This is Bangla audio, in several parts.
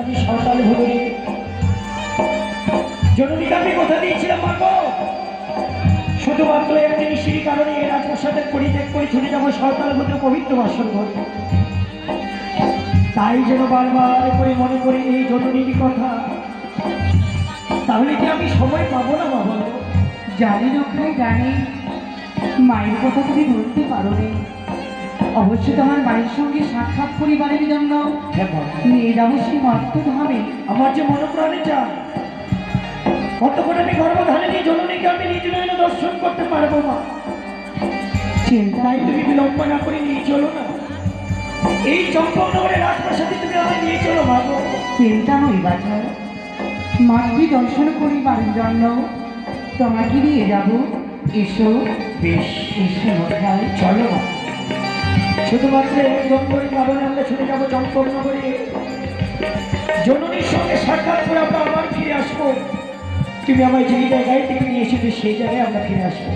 আমি সাঁওতাল ভুলে জননীকে আমি কথা দিয়েছিলাম মাগো, শুধুমাত্র একটি নিশির কারণে রাজপ্রাসাদের পরিত্যাগ করে ছুটে যাবো সাঁওতাল ভুলে পবিত্র বাসর ঘরে। তাই যেন বারবার করে মনে করি এই জননীর কথা, তাহলে কি আমি সময় পাবো না মা বলো? জানি রক্ষাই জানি, মায়ের কথা তুমি বলতে পারো নি। অবশ্য তোমার মায়ের সঙ্গে সাক্ষাৎ পরিবারের জন্য নিয়ে যাবো সেই মর্তধামে। আমার যে মনোপ্রাণে চায় কতক্ষণ আমি গর্ভধারণে নিয়ে জননীকে আমি নিজ নয়নে দর্শন করতে পারবো মা। চিন্তায় তাই তুমি বিলম্ব না করে নিয়ে চলো না, এই চম্পকনগরের রাজপ্রাসাদে তুমি আমায় নিয়ে চলো মা গো। চিন্তা নই বাছা, মাকে দর্শন করিবার জন্য তোমাকে নিয়ে যাব। এসো বেশ, এসো রক্ষায়। চলো মা। শুধুমাত্র একদম করে কারণে আমরা ছুটে যাবো চম্পকনগরে, জননীর সঙ্গে সাক্ষাৎ করে আমরা আবার ফিরে আসবো। তুমি আমায় যে জায়গায় থেকে নিয়ে এসেছো সেই জায়গায় আমরা ফিরে আসবো।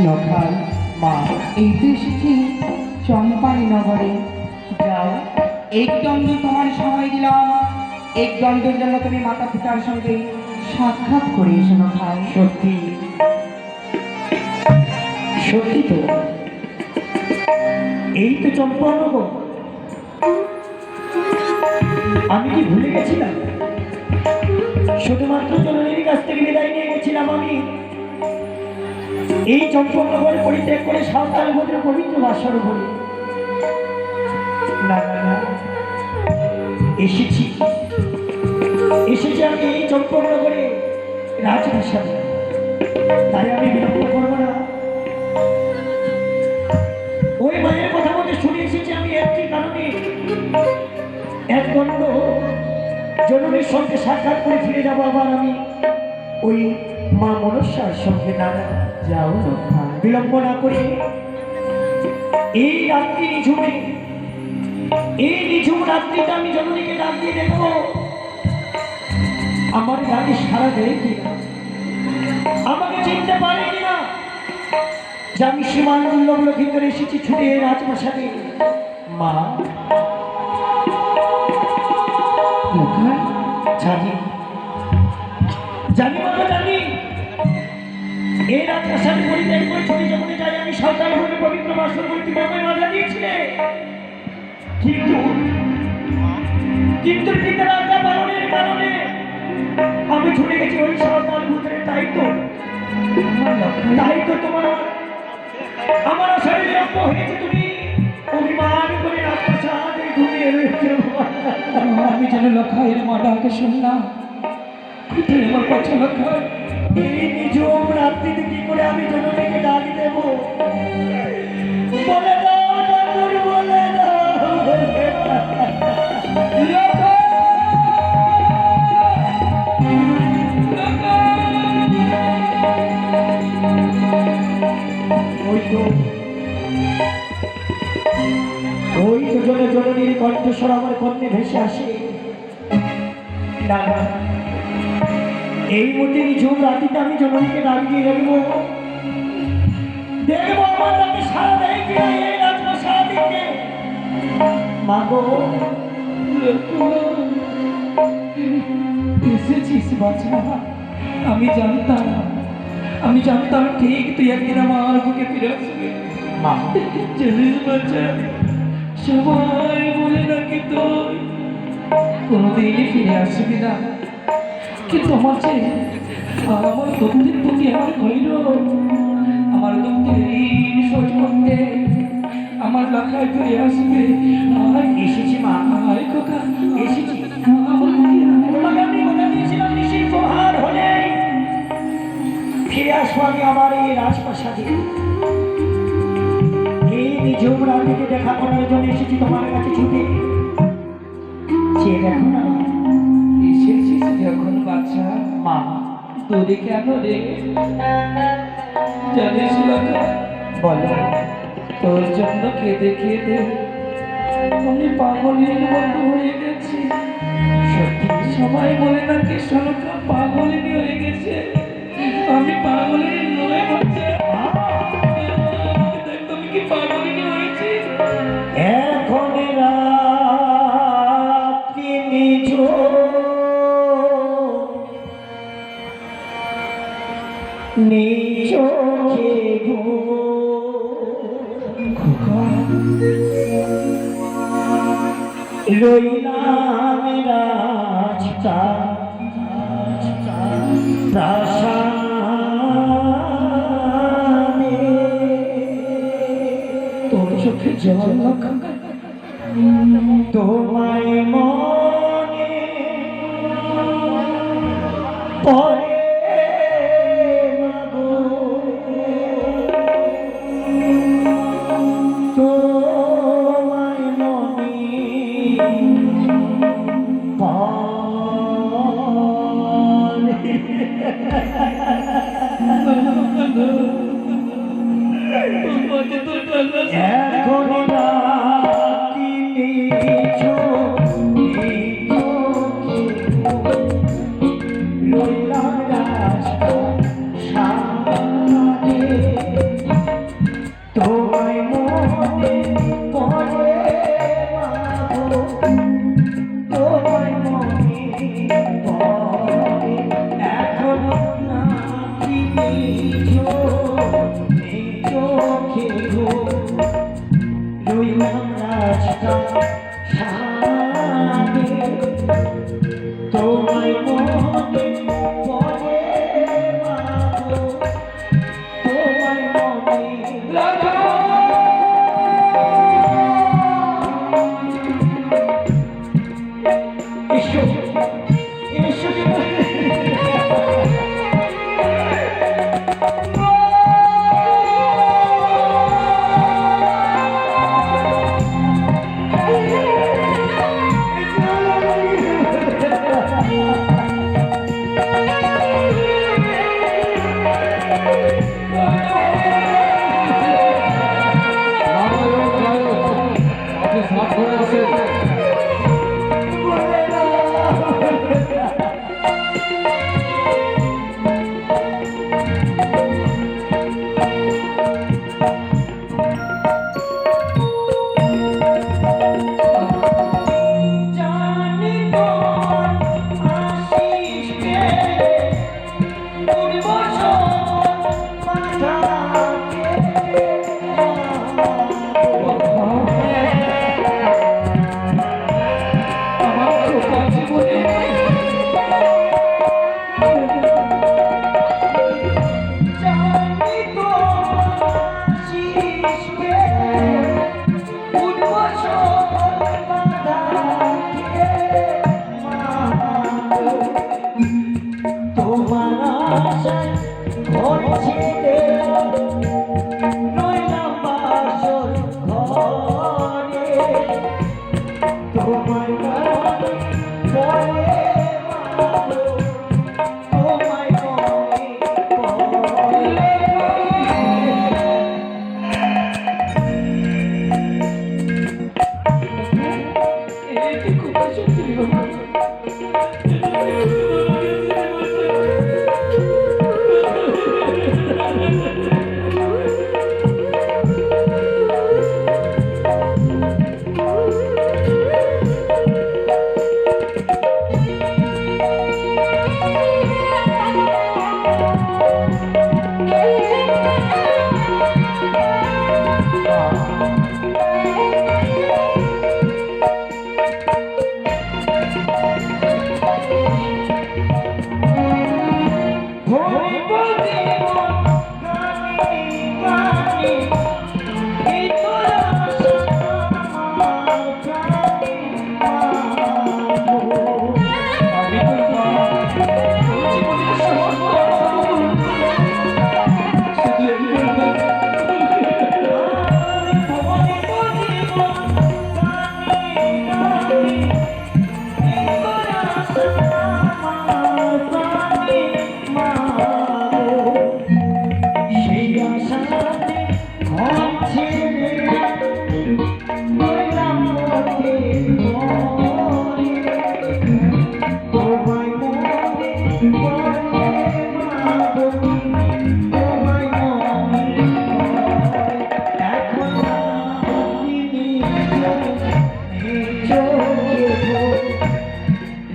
রক্ষায় মা এই তো এসেছি চম্পালি নগরে। যাও, এক দণ্ড তোমার সময় দিলাম, এক দণ্ডের জন্য তুমি মাতা পিতার সঙ্গে সাক্ষাৎ করে এসো রক্ষায়। সত্যি সত্যি তো, এই তো চম্পকনগর। আমি কি ভুলে গেছিলাম? শুধুমাত্র জননীর কাছ থেকে বিদায় নিয়ে গেছিলাম আমি এই চম্পকনগর পরিত্যাগ করে সাঁওতাল ভদ্র পবিত্র বাসর ঘরে। না না না, এসেছি এসেছি আমি এই চম্পকনগরে রাজপ্রাসাদে। তাই আমি বিলম্ব করবো না। ওই মায়ের কথা বলতে শুনে এসেছি আমি একটি কারণে, এক দণ্ড জননীর সঙ্গে সাক্ষাৎ করে ফিরে যাবো আবার আমি ওই মা মনসার সঙ্গে। না না, যাও রক্ষায়। বিলম্ব না করে এই রাত্রি নিঝুমে, এই নিঝুম রাত্রিটা আমি জননীকে ডাক দিয়ে দেখবো আমার গাড়ি সারা দেয় কিনা, আমাকে চিনতে পারে কিনা যে আমি সীমান্তুল্লভ লক্ষিন্দর এসেছি ছুটে রাজপ্রাসাদে। মা রক্ষায় জানি জানি মা জানি, এই রাজপ্রাসাদে পরিত্যাগ করে ছুটে যখন যাই আমি সাঁওতাল ভূমি পবিত্র বাসর ঘরে তুমি আমায় বাধা দিয়েছিলে, কিন্তু কিন্তু পিতার আজ্ঞা পালনের কারণে আমি ছুটে গেছি ওই সাঁওতাল ভূতের। তাই তো তোমার আমার আশায় বিলম্ব হয়েছে, তুমি অভিমান করে রাজপ্রাসাদে ঘুমিয়ে রয়েছে। আমি যেন লক্ষায়ের মা ডাকে শুনলাম, কোথায় আমার কথা লক্ষায়? এই নিঝুম রাত্রিতে কি করে আমি জননীকে ডাক দেব? বলে দাও ঠাকুর, বলে দাও। ওই তো জননীর কণ্ঠস্বর আমার কর্ণে ভেসে আসে। না না, এই মুহূর্তে নিঝুম রাতিতে আমি জননীকে ডাক দিয়ে দেখবো দেখবো আমার নাকি সারা দেয় কিনা এই রাজপ্রাসাদে। মা গো, এসেছিস বাছা, আমি জানতাম ঠিক তুই একদিন আমার বুকে ফিরে আসবি। মা জানিস বাচ্চা, সবাই বলে নাকি তুই কোনোদিনই ফিরে আসবি না, কিন্তু আমার দুঃখের প্রতি আমার হইল, আমার দুঃখের ঋণ শোধ করতে আমার লক্ষায় ফিরে আসবে। এসেছি মা, আয় খোকা, এসেছি। আমার বুকে আয়। তোমাকে আমি কথা দিয়েছিলাম নিশির প্রহার হলে ফিরে আসবো আমি আমার এই রাজপ্রাসাদে। এই নিঝুম রাত্রিতে দেখা করার জন্য এসেছি তোমার কাছে ছুটে। চেয়ে দেখো না এসেছিস যখন বাচ্চা, মা, তোরে কেন রে? জানিস লক্ষা, বলো। তোর জন্য কেঁদে কেঁদে আমি পাগলের মতো হয়ে গেছি। সত্যি সবাই বলে নাকি সোনকা পাগলিনী হয়ে গেছে, আমি পাগলের নয় বাচ্চা। তুমি কি পাগলিনী হয়েছি? এখন রাত্রি নিঝুম নিচোখে রইলাম রাজটা প্রাসাদে তোর চোখে জল তোমায় মনে পড়ে মাগো, তোমায় মনে পড়ে এখন রাতি রইলাম রাজপ্রাসাদে তোমায় মনে পড়ে মাগো, তোমায় মনে পড়ে এখন রাতি চোখে রইলাম রাজপ্রাসাদে তোমায় মনে পড়ে মাগো, তোমায় মনে এসো এসো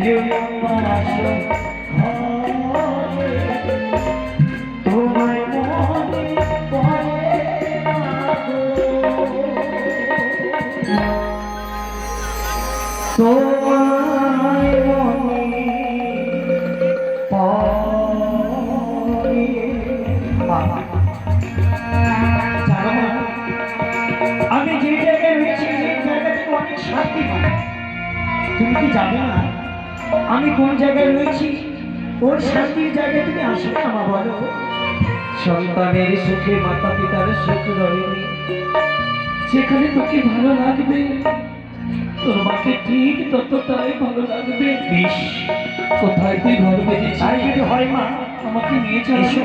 You আমার আসো ঘরে, তোমায় মনে পড়ে মাগো, তোমায় মনে পড়ে। জানো না, আমি যে জায়গায় রয়েছি সেই জায়গা থেকে অনেক শান্তি পাই। তুমি কি জানো না আমি কোন জায়গায় রয়েছি? ওই শান্তির জায়গায় তুমি আসবে না মা, বলো? সন্তানের সুখে মাতা পিতার সুখ রয়েনি, যেখানে তোকে ভালো লাগবে তোর মাকে ঠিক ততটাই ভালো লাগবে। বেশ, কোথায় তুই ঘর বেঁধেছিস? তাই যদি হয় মা, আমাকে নিয়ে চলো। এসো।